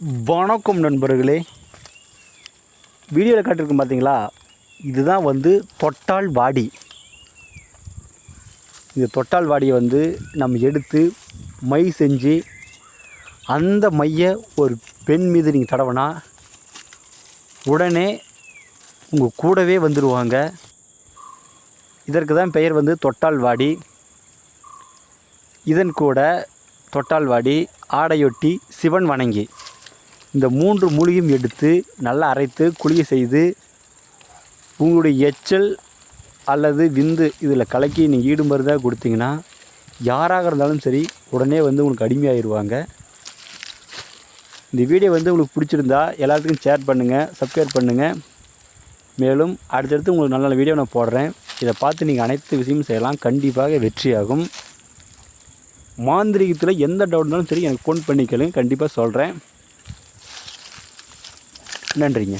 வணக்கம் நண்பர்களே. வீடியோவில் காட்டியிருக்கோம் பார்த்தீங்களா, இதுதான் வந்து தொட்டால் வாடி. இந்த தொட்டால் வாடியை வந்து நம்ம எடுத்து மை செஞ்சு அந்த மையை ஒரு பெண் மீது நீங்கள் தடவினா உடனே உங்கள் கூடவே வந்துடுவாங்க. இதற்கு தான் பெயர் வந்து தொட்டால் வாடி. இதன் கூட தொட்டால் வாடி, ஆடையொட்டி, சிவன் வணங்கி, இந்த 3 மூலிகையும் எடுத்து நல்லா அரைத்து குளிய செய்து உங்களுடைய எச்சல் அல்லது விந்து இதில் கலக்கி நீங்கள் ஈடு மருந்தாக கொடுத்தீங்கன்னா யாராக இருந்தாலும் சரி உடனே வந்து உங்களுக்கு அடிமையாகிடுவாங்க. இந்த வீடியோ வந்து உங்களுக்கு பிடிச்சிருந்தா எல்லாத்துக்கும் ஷேர் பண்ணுங்கள், சப்ஸ்கிரைப் பண்ணுங்கள். மேலும் அடுத்தடுத்து உங்களுக்கு நல்ல நல்ல வீடியோ நான் போடுறேன். இதை பார்த்து நீங்கள் அனைத்து விஷயமும் செய்யலாம், கண்டிப்பாக வெற்றியாகும். மாந்திரிகத்தில் எந்த டவுட் இருந்தாலும் சரி எனக்கு ஃபோன் பண்ணிக்கலுங்க, கண்டிப்பாக சொல்கிறேன். நன்றிங்க.